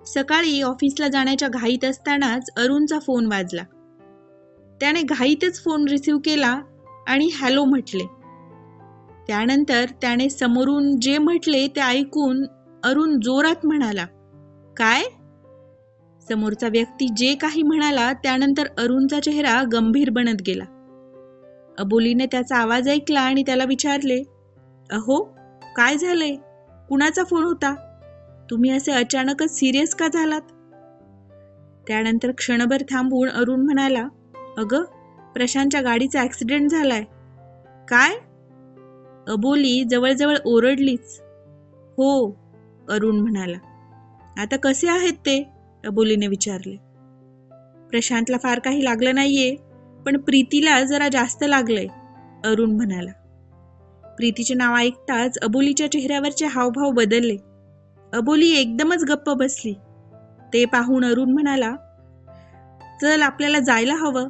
सकाळी ऑफिसला जाण्याच्या घाईत असतानाच अरुणचा फोन वाजला. त्याने घाईतच फोन रिसीव्ह केला आणि हॅलो म्हटले. त्यानंतर त्याने समोरून जे म्हटले ते ऐकून अरुण जोरात म्हणाला, काय? समोरचा व्यक्ती जे काही म्हणाला त्यानंतर अरुणचा चेहरा गंभीर बनत गेला. अबोलीने त्याचा आवाज ऐकला आणि त्याला विचारले, अहो, काय झालंय? कुणाचा फोन होता? तुम्ही असे अचानकच सिरियस का झालात? त्यानंतर क्षणभर थांबून अरुण म्हणाला, अगं, प्रशांतच्या गाडीचा ऍक्सिडेंट झालाय. काय? अबोली जवळजवळ ओरडलीच. हो, अरुण म्हणाला. आता कसे आहेत ते? अबोलीने विचारले. प्रशांतला फार काही लागलं नाहीये, पण प्रीतीला जरा जास्त लागलंय, अरुण म्हणाला. प्रीतीचे नाव ऐकताच अबोलीच्या चेहऱ्यावरचे हावभाव बदलले. अबोली एकदमच गप्प बसली. ते पाहून अरुण म्हणाला, चल आपल्याला जायला हवं.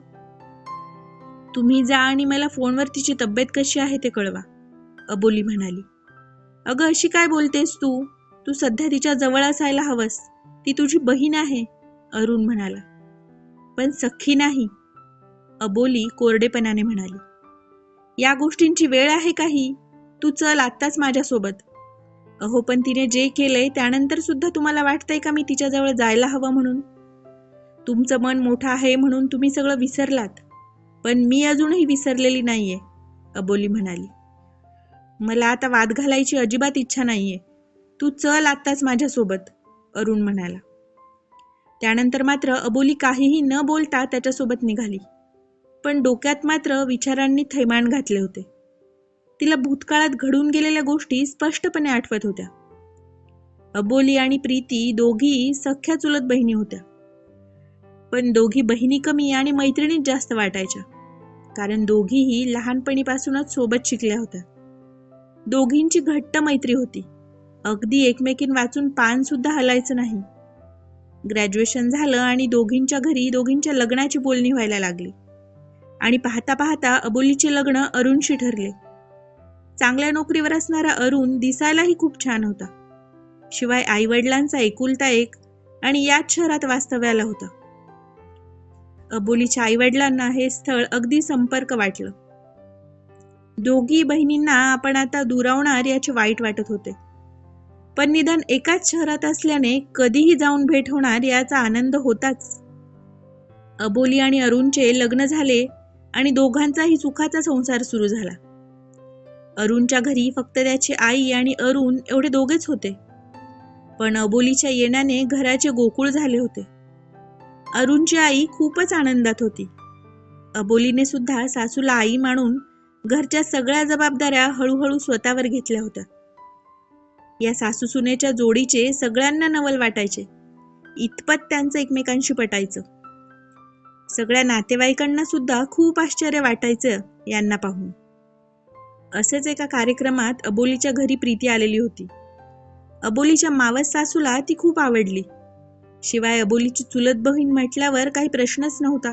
तुम्ही जा आणि मला फोनवर तिची तब्येत कशी आहे ते कळवा, अबोली म्हणाली. अगं, अशी काय बोलतेस तू? तू सध्या तिच्या जवळ असायला हवंस. ती तुझी बहीण आहे, अरुण म्हणाला. पण सख्खी नाही, अबोली कोरडेपणाने म्हणाली. या गोष्टींची वेळ आहे काही. तू चल आत्ताच माझ्यासोबत. अहो, पण तिने जे केलंय त्यानंतर सुद्धा तुम्हाला वाटतंय का मी तिच्याजवळ जायला हवं म्हणून? तुमचं मन मोठं आहे म्हणून तुम्ही सगळं विसरलात, पण मी अजूनही विसरलेली नाहीये, अबोली म्हणाली. मला आता वाद घालायची अजिबात इच्छा नाहीये. तू चल आत्ताच माझ्यासोबत, अरुण म्हणाला. त्यानंतर मात्र अबोली काहीही न बोलता त्याच्यासोबत निघाली. पण डोक्यात मात्र विचारांनी थैमान घातले होते. तिला भूतकाळात घडून गेलेल्या गोष्टी स्पष्टपणे आठवत होत्या. अबोली आणि प्रीती दोघी सख्ख्या चुलत बहिणी होत्या. पण दोघी बहिणी कमी आणि मैत्रिणीच जास्त वाटायच्या, कारण दोघीही लहानपणीपासूनच सोबत शिकल्या होत्या. दोघींची घट्ट मैत्री होती. अगदी एकमेकीं वाचून पान सुद्धा हलायचं नाही. ग्रॅज्युएशन झालं आणि दोघींच्या घरी दोघींच्या लग्नाची बोलणी व्हायला लागली. आणि पाहता पाहता अबोलीचे लग्न अरुणशी ठरले. चांगल्या नोकरीवर असणारा अरुण दिसायलाही खूप छान होता. शिवाय आईवडिलांचा एकुलता एक आणि याच शहरात वास्तव्याला होता. अबोलीच्या आईवडिलांना हे स्थळ अगदी संपर्क वाटलं. दोघी बहिणींना आपण आता दुरावणार याचे वाईट वाटत होते. पण निदान एकाच शहरात असल्याने कधीही जाऊन भेट होणार याचा आनंद होताच. अबोली आणि अरुणचे लग्न झाले आणि दोघांचाही सुखाचा संसार सुरू झाला. अरुणच्या घरी फक्त त्याची आई आणि अरुण एवढे दोघेच होते. पण अबोलीच्या येण्याने घराचे गोकुळ झाले होते. अरुणची आई खूपच आनंदात होती. अबोलीने सुद्धा सासूला आई मानून घरच्या सगळ्या जबाबदाऱ्या हळूहळू स्वतःवर घेतल्या होत्या. या सासूसुनेच्या जोडीचे सगळ्यांना नवल वाटायचे. इतपत त्यांचं एकमेकांशी पटायचं. सगळ्या नातेवाईकांना सुद्धा खूप आश्चर्य वाटायचं यांना पाहून. असेच एका कार्यक्रमात अबोलीच्या घरी प्रीती आलेली होती. अबोलीच्या मावस सासूला ती खूप आवडली. शिवाय अबोलीची चुलत बहीण म्हटल्यावर काही प्रश्नच नव्हता.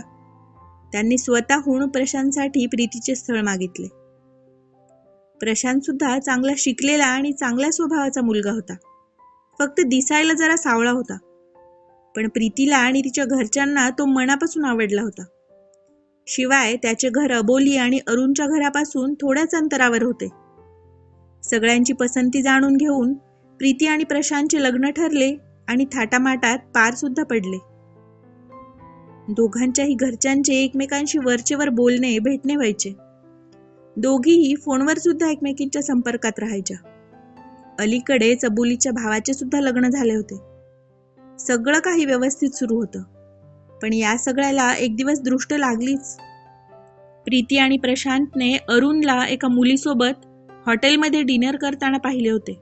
त्यांनी स्वतःहून प्रशांतसाठी प्रीतीचे स्थळ मागितले. प्रशांत सुद्धा चांगला शिकलेला आणि चांगल्या स्वभावाचा मुलगा होता. फक्त दिसायला जरा सावळा होता. पण प्रीतीला आणि तिच्या घरच्यांना तो मनापासून आवडला होता. शिवाय त्याचे घर अबोली आणि अरुणच्या घरापासून थोड्याच अंतरावर होते. सगळ्यांची पसंती जाणून घेऊन प्रीती आणि प्रशांतचे लग्न ठरले आणि थाटामाटात पार सुद्धा पडले. दोघांच्याही घरच्यांचे एकमेकांशी वरचेवर बोलणे भेटणे व्हायचे. दोघीही फोनवर सुद्धा एकमेकींच्या संपर्कात राहायच्या. अलीकडेच अबोलीच्या भावाचे सुद्धा लग्न झाले होते. सगळं काही व्यवस्थित सुरू होतं. पण या सगळ्याला एक दिवस दृष्ट लागलीच. प्रीती आणि प्रशांतने अरुणला एका मुलीसोबत हॉटेलमध्ये डिनर करताना पाहिले होते.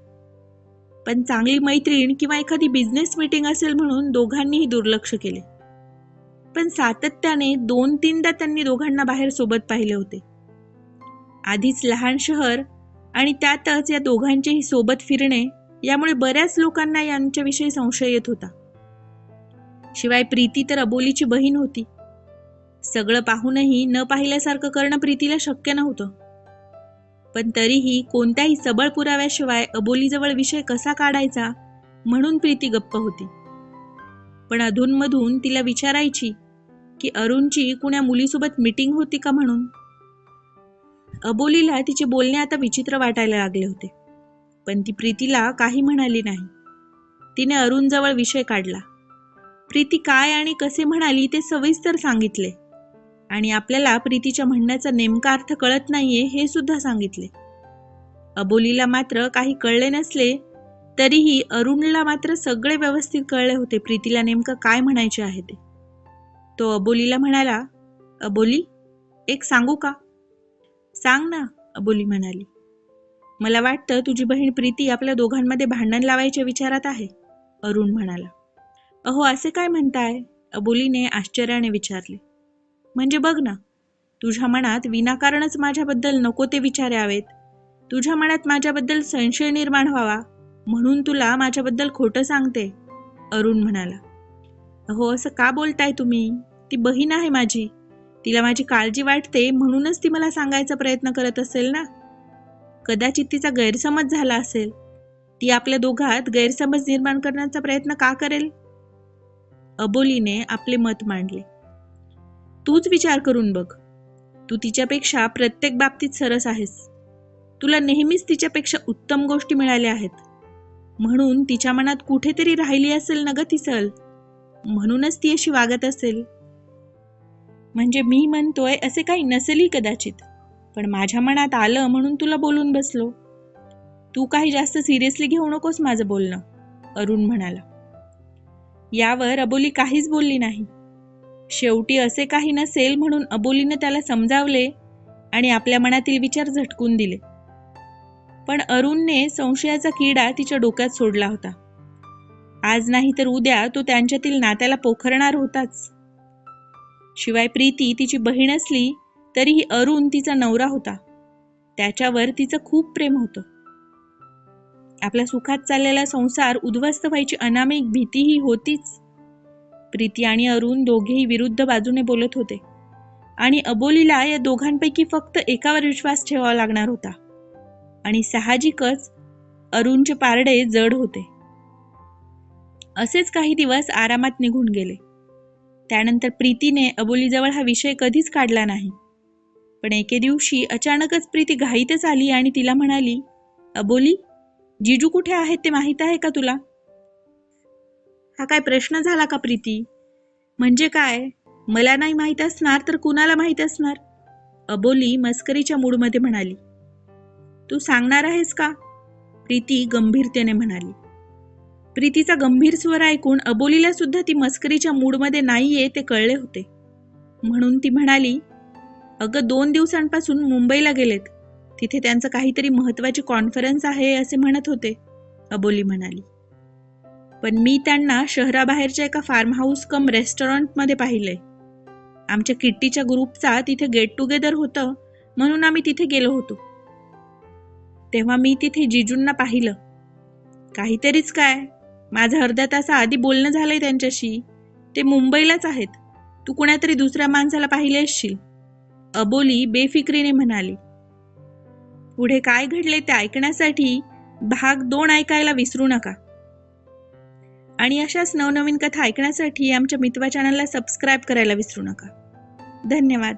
पण चांगली मैत्रीण किंवा एखादी बिझनेस मीटिंग असेल म्हणून दोघांनीही दुर्लक्ष केले. पण सातत्याने 2-3दा त्यांनी दोघांना बाहेर सोबत पाहिले होते. आधीच लहान शहर आणि त्यातच या दोघांचेही सोबत फिरणे यामुळे बऱ्याच लोकांना यांच्याविषयी संशय येत होता. शिवाय प्रीती तर अबोलीची बहीण होती. सगळं पाहूनही न पाहिल्यासारखं करणं प्रीतीला शक्य नव्हतं. पण तरीही कोणत्याही सबळ पुराव्याशिवाय अबोलीजवळ विषय कसा काढायचा म्हणून प्रीती गप्प होती. पण अधूनमधून तिला विचारायची की अरुणची कुण्या मुलीसोबत मीटिंग होती का म्हणून. अबोलीला तिचे बोलणे आता विचित्र वाटायला लागले होते, पण ती प्रीतीला काही म्हणाली नाही. तिने अरुणजवळ विषय काढला. प्रीती काय आणि कसे म्हणाली ते सविस्तर सांगितले आणि आपल्याला प्रीतीच्या म्हणण्याचा नेमका अर्थ कळत नाहीये हे सुद्धा सांगितले. अबोलीला मात्र काही कळले नसले तरीही अरुणला मात्र सगळे व्यवस्थित कळले होते प्रीतीला नेमकं काय म्हणायचे आहे ते. तो अबोलीला म्हणाला, अबोली, एक सांगू का? सांग ना, अबोली म्हणाली. मला वाटतं तुझी बहीण प्रीती आपल्या दोघांमध्ये भांडण लावायच्या विचारात आहे, अरुण म्हणाला. अहो, असे काय म्हणताय? अबोलीने आश्चर्याने विचारले. म्हणजे बघ ना, तुझ्या मनात विनाकारणच माझ्याबद्दल नको ते विचार यावेत, तुझ्या मनात माझ्याबद्दल संशय निर्माण व्हावा म्हणून तुला माझ्याबद्दल खोटं सांगते, अरुण म्हणाला. अहो, असं का बोलताय तुम्ही? ती बहीण आहे माझी, तिला माझी काळजी वाटते म्हणूनच ती मला सांगायचा प्रयत्न करत असेल ना. कदाचित तिचा गैरसमज झाला असेल. ती आपल्या दोघात गैरसमज निर्माण करण्याचा प्रयत्न का करेल? अबोलीने आपले मत मांडले. तूच विचार करून बघ. तू तिच्यापेक्षा प्रत्येक बाबतीत सरस आहेस. तुला नेहमीच तिच्यापेक्षा उत्तम गोष्टी मिळाल्या आहेत. म्हणून तिच्या मनात कुठेतरी राहिली असेल न ग ती सल. म्हणूनच ती अशी वागत असेल. म्हणजे मी म्हणतोय असे काही नसेलही कदाचित, पण माझ्या मनात आलं म्हणून तुला बोलून बसलो. तू काही जास्त सिरियसली घेऊ नकोस माझं बोलणं, अरुण म्हणाला. यावर अबोली काहीच बोलली नाही. शेवटी असे काही नसेल म्हणून अबोलीने त्याला समजावले आणि आपल्या मनातील विचार झटकून दिले. पण अरुणने संशयाचा किडा तिच्या डोक्यात सोडला होता. आज नाही तर उद्या तो त्यांच्यातील नात्याला पोखरणार होताच. शिवाय प्रीती तिची बहीण असली तरीही अरुण तिचा नवरा होता. त्याच्यावर तिचं खूप प्रेम होतं. आपल्या सुखात चाललेला संसार उद्ध्वस्त व्हायची अनामिक भीतीही होतीच. प्रीती आणि अरुण दोघेही विरुद्ध बाजूने बोलत होते आणि अबोलीला या दोघांपैकी फक्त एकावर विश्वास ठेवावा लागणार होता. आणि साहजिकच अरुणचे पारडे जड होते. असेच काही दिवस आरामात निघून गेले. त्यानंतर प्रीतीने अबोलीजवळ हा विषय कधीच काढला नाही. पण एके दिवशी अचानकच प्रीती घाईतच आली आणि तिला म्हणाली, अबोली, जीजू कुठे आहेत ते माहीत आहे का तुला? हा काय प्रश्न झाला का प्रीती? म्हणजे काय, मला नाही माहीत असणार तर कुणाला माहीत असणार? अबोली मस्करीच्या मूडमध्ये म्हणाली. तू सांगणार आहेस का? प्रीती गंभीरतेने म्हणाली. प्रीतीचा गंभीर स्वर ऐकून अबोलीला सुद्धा ती मस्करीच्या मूडमध्ये नाहीये ते कळले होते. म्हणून ती म्हणाली, अगं 2 दिवसांपासून मुंबईला गेलेत. तिथे त्यांचं काहीतरी महत्वाची कॉन्फरन्स आहे असे म्हणत होते, अबोली म्हणाली. पण मी त्यांना शहराबाहेरच्या एका फार्म हाऊस कम रेस्टॉरंटमध्ये पाहिलंय. आमच्या किट्टीच्या ग्रुपचा तिथे गेट टुगेदर होतं म्हणून आम्ही तिथे गेलो होतो. तेव्हा मी तिथे जीजूंना पाहिलं. काहीतरीच काय, माझं अर्ध्या तासाआधी बोलणं झालंय त्यांच्याशी. ते मुंबईलाच आहेत. तू कुणातरी दुसऱ्या माणसाला पाहिले असशील, अबोली बेफिक्रीने म्हणाली. पुढे काय घडले ते ऐकण्यासाठी भाग 2 ऐकायला विसरू नका. आणि अशाच नवनवीन कथा ऐकण्यासाठी आमच्या मितवा चॅनलला सबस्क्राईब करायला विसरू नका. धन्यवाद.